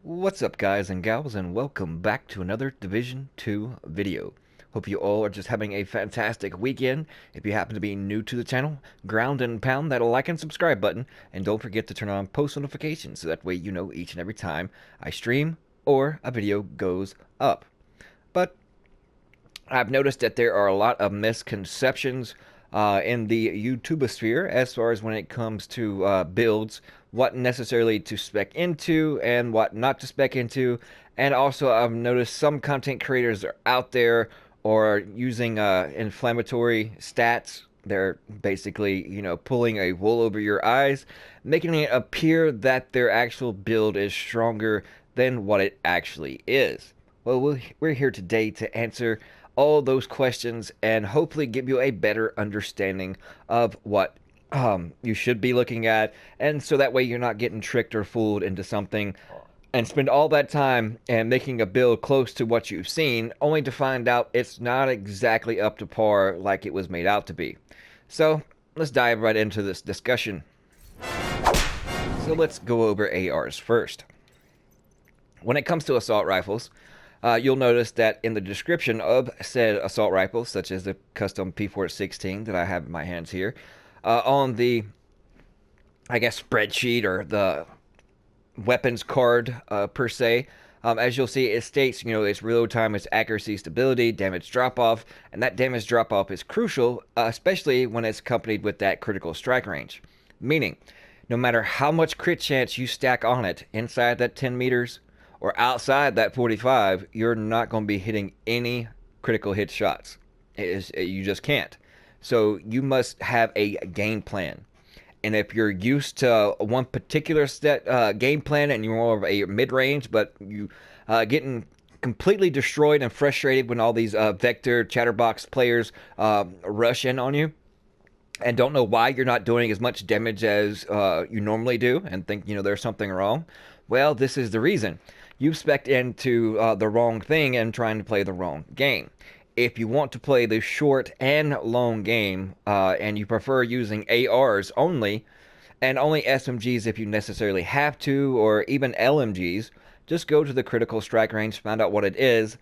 What's up, guys and gals, and welcome back to another Division 2 video. Hope you all are just having a fantastic weekend. If you happen to be new to the channel, ground and pound that like and subscribe button, and don't forget to turn on post notifications so that way you know each and every time I stream or a video goes up. But I've noticed that there are a lot of misconceptions in the YouTubosphere as far as when it comes to builds, what necessarily to spec into and what not to spec into. And also, I've noticed some content creators are out there or using inflammatory stats. They're basically, pulling a wool over your eyes, making it appear that their actual build is stronger than what it actually is. Well, we're here today to answer all those questions and hopefully give you a better understanding of what you should be looking at, and so that way you're not getting tricked or fooled into something and spend all that time and making a build close to what you've seen only to find out it's not exactly up to par like it was made out to be. So let's dive right into this discussion. So let's go over ARs first. When it comes to assault rifles, you'll notice that in the description of said assault rifle, such as the custom P416 that I have in my hands here, on the, spreadsheet or the weapons card per se, as you'll see, it states, its reload time, its accuracy, stability, damage drop-off, and that damage drop-off is crucial, especially when it's accompanied with that critical strike range. Meaning, no matter how much crit chance you stack on it inside that 10 meters, or outside that 45, you're not going to be hitting any critical hit shots. You just can't. So you must have a game plan. And if you're used to one particular game plan and you're more of a mid-range, but you getting completely destroyed and frustrated when all these vector chatterbox players rush in on you, and don't know why you're not doing as much damage as you normally do, and think there's something wrong, well, this is the reason. You've spec'd into the wrong thing and trying to play the wrong game. If you want to play the short and long game, and you prefer using ARs only, and only SMGs if you necessarily have to, or even LMGs, just go to the critical strike range, find out what it is,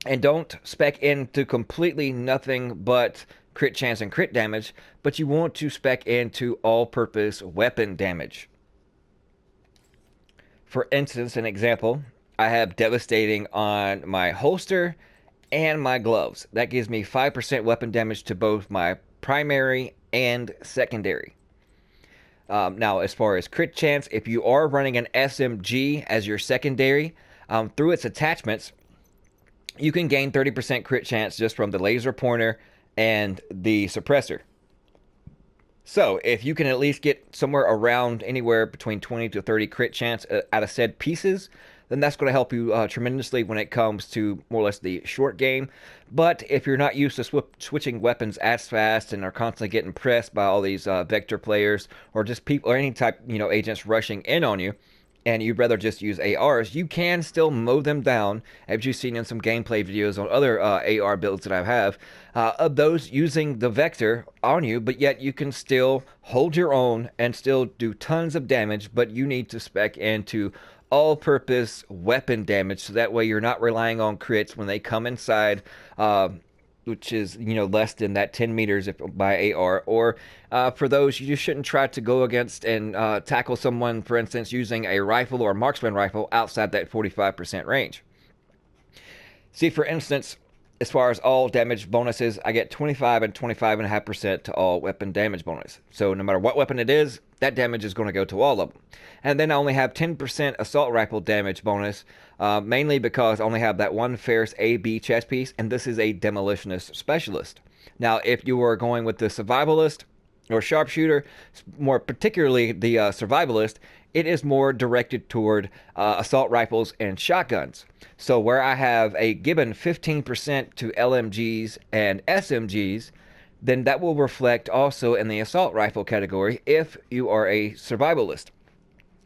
and don't spec into completely nothing but crit chance and crit damage, but you want to spec into all-purpose weapon damage. For instance, an example, I have devastating on my holster and my gloves. That gives me 5% weapon damage to both my primary and secondary. Now, as far as crit chance, if you are running an SMG as your secondary, through its attachments, you can gain 30% crit chance just from the laser pointer and the suppressor. So, if you can at least get somewhere around anywhere between 20 to 30 crit chance out of said pieces, then that's going to help you tremendously when it comes to more or less the short game. But if you're not used to switching weapons as fast and are constantly getting pressed by all these vector players or just people or any type, agents rushing in on you, and you'd rather just use ARs, you can still mow them down, as you've seen in some gameplay videos on other AR builds that I have, of those using the vector on you, but yet you can still hold your own and still do tons of damage, but you need to spec into all-purpose weapon damage, so that way you're not relying on crits when they come inside, which is, less than that 10 meters by AR, or for those, you just shouldn't try to go against and tackle someone, for instance, using a rifle or a marksman rifle outside that 45% range. See, for instance, as far as all damage bonuses, I get 25 and 25.5% to all weapon damage bonus. So no matter what weapon it is, that damage is going to go to all of them. And then I only have 10% assault rifle damage bonus, mainly because I only have that one Ferris AB chest piece, and this is a demolitionist specialist. Now, if you are going with the survivalist or sharpshooter, more particularly the survivalist, it is more directed toward assault rifles and shotguns. So where I have a given 15% to LMGs and SMGs, then that will reflect also in the assault rifle category if you are a survivalist.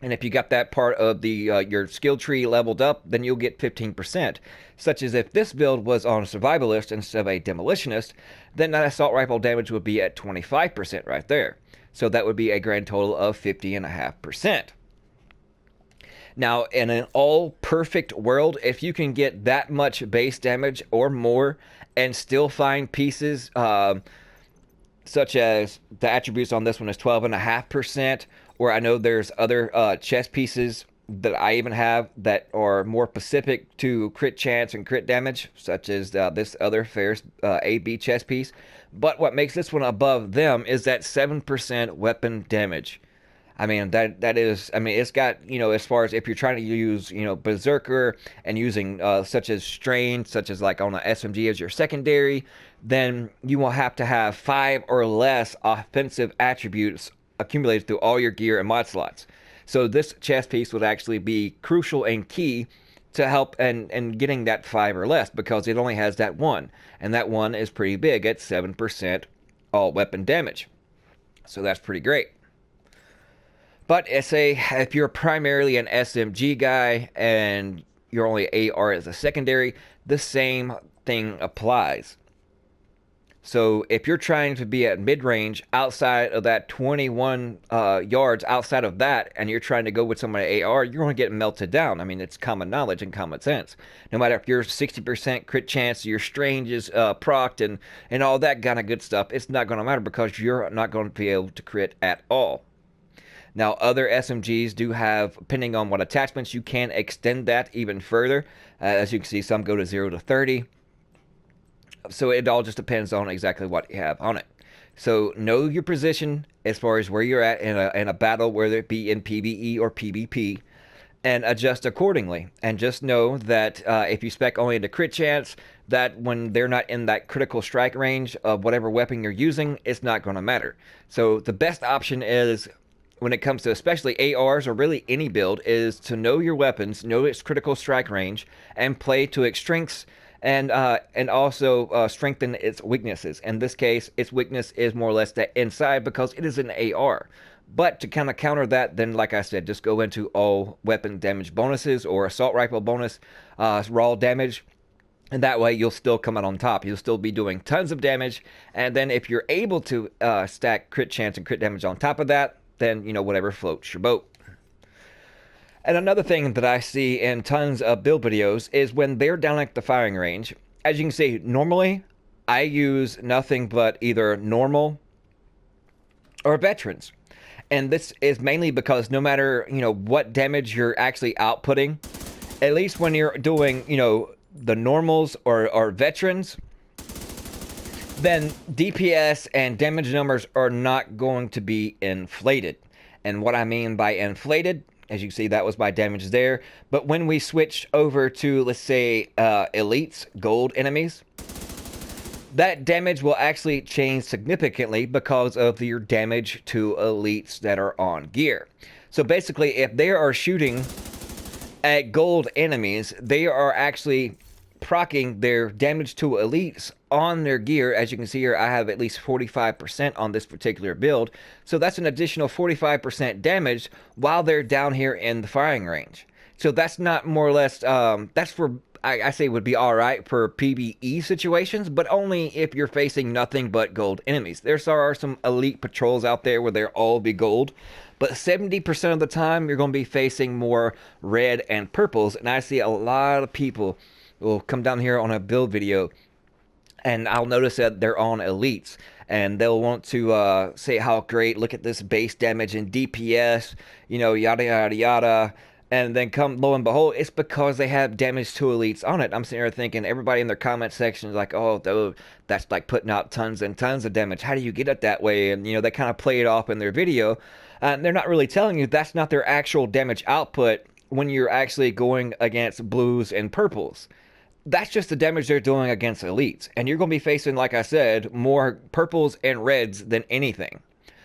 And if you got that part of the your skill tree leveled up, then you'll get 15%. Such as if this build was on a survivalist instead of a demolitionist, then that assault rifle damage would be at 25% right there. So that would be a grand total of 50.5%. Now, in an all perfect world, if you can get that much base damage or more and still find pieces, such as the attributes on this one is 12.5%, or I know there's other chest pieces that I even have that are more specific to crit chance and crit damage, such as this other Ferris AB chest piece. But what makes this one above them is that 7% weapon damage. I mean that is, I mean, it's got, as far as if you're trying to use, berserker and using such as strain, such as like on an SMG as your secondary, then you will have to have 5 or less offensive attributes accumulated through all your gear and mod slots. So this chest piece would actually be crucial and key to help and getting that 5 or less, because it only has that one, and that one is pretty big at 7% all weapon damage. So that's pretty great. But say if you're primarily an SMG guy and you're only AR as a secondary, the same thing applies. So if you're trying to be at mid-range outside of that 21 yards outside of that, and you're trying to go with somebody AR, you're going to get melted down. I mean, it's common knowledge and common sense. No matter if you're 60% crit chance, your strange is procced and all that kind of good stuff, it's not going to matter because you're not going to be able to crit at all. Now, other SMGs do have, depending on what attachments, you can extend that even further. As you can see, some go to 0 to 30. So it all just depends on exactly what you have on it. So know your position as far as where you're at in a battle, whether it be in PvE or PvP, and adjust accordingly. And just know that if you spec only into crit chance, that when they're not in that critical strike range of whatever weapon you're using, it's not going to matter. So the best option is, when it comes to especially ARs or really any build, is to know your weapons, know its critical strike range, and play to its strengths, and also strengthen its weaknesses. In this case, its weakness is more or less that inside, because it is an AR. But to kind of counter that, then like I said, just go into all weapon damage bonuses or assault rifle bonus raw damage. And that way you'll still come out on top. You'll still be doing tons of damage. And then if you're able to stack crit chance and crit damage on top of that, then, whatever floats your boat. And another thing that I see in tons of build videos is when they're down at the firing range. As you can see, normally I use nothing but either normal or veterans. And this is mainly because no matter, what damage you're actually outputting, at least when you're doing, the normals or veterans, then DPS and damage numbers are not going to be inflated. And what I mean by inflated, as you can see, that was by damage there. But when we switch over to, let's say, elites, gold enemies, that damage will actually change significantly because of your damage to elites that are on gear. So basically, if they are shooting at gold enemies, they are actually proccing their damage to elites on their gear. As you can see here, I have at least 45% on this particular build. So that's an additional 45% damage while they're down here in the firing range. So that's not more or less, that's for, I say would be all right for PvE situations, but only if you're facing nothing but gold enemies. There are some elite patrols out there where they'll all be gold, but 70% of the time you're going to be facing more red and purples. And I see a lot of people will come down here on a build video, and I'll notice that they're on elites, and they'll want to say how great, look at this base damage and DPS, yada yada yada, and then come lo and behold, it's because they have damage to elites on it. I'm sitting here thinking, everybody in their comment section is like, oh, that's like putting out tons and tons of damage. How do you get it that way? And they kind of play it off in their video. They're not really telling you that's not their actual damage output when you're actually going against blues and purples. That's just the damage they're doing against elites. And you're going to be facing, like I said, more purples and reds than anything.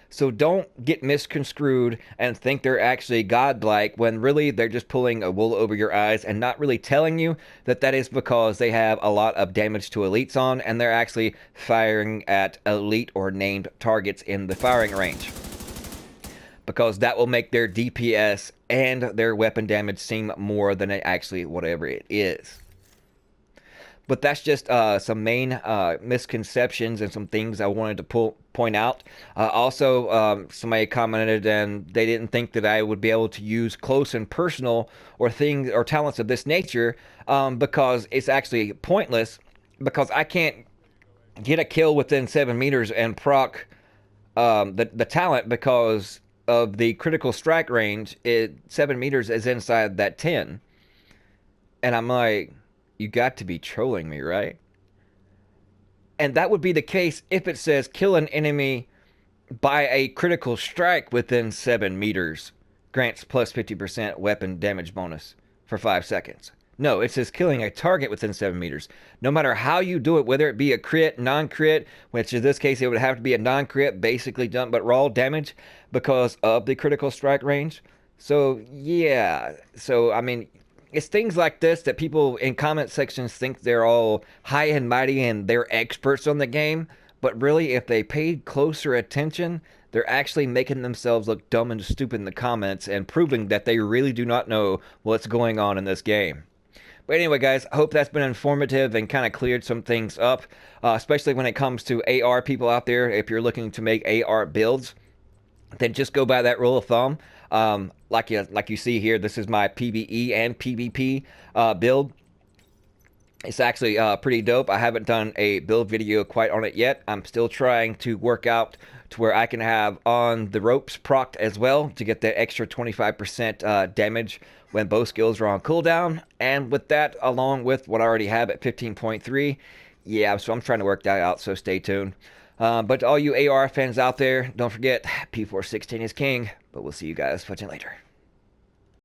So don't get misconstrued and think they're actually godlike when really they're just pulling a wool over your eyes and not really telling you that that is because they have a lot of damage to elites on, and they're actually firing at elite or named targets in the firing range. Because that will make their DPS and their weapon damage seem more than it actually whatever it is. But that's just some main misconceptions and some things I wanted to point out. Also, somebody commented and they didn't think that I would be able to use close and personal or things or talents of this nature because it's actually pointless because I can't get a kill within 7 meters and proc the talent because of the critical strike range. 7 meters is inside that 10, and I'm like, you got to be trolling me, right? And that would be the case if it says kill an enemy by a critical strike within 7 meters grants plus 50% weapon damage bonus for 5 seconds. No, it says killing a target within 7 meters. No matter how you do it, whether it be a crit, non crit, which in this case it would have to be a non crit, basically done but raw damage because of the critical strike range. So, yeah. So, I mean, it's things like this that people in comment sections think they're all high and mighty and they're experts on the game. But really, if they paid closer attention, they're actually making themselves look dumb and stupid in the comments and proving that they really do not know what's going on in this game. But anyway, guys, I hope that's been informative and kind of cleared some things up, especially when it comes to AR people out there. If you're looking to make AR builds, then just go by that rule of thumb. Like you see here, this is my PvE and PvP build. It's actually pretty dope. I haven't done a build video quite on it yet. I'm still trying to work out to where I can have on the ropes procced as well to get that extra 25% damage when both skills are on cooldown. And with that, along with what I already have at 15.3, yeah, so I'm trying to work that out, so stay tuned. But to all you AR fans out there, don't forget, P416 is king, but we'll see you guys watching later.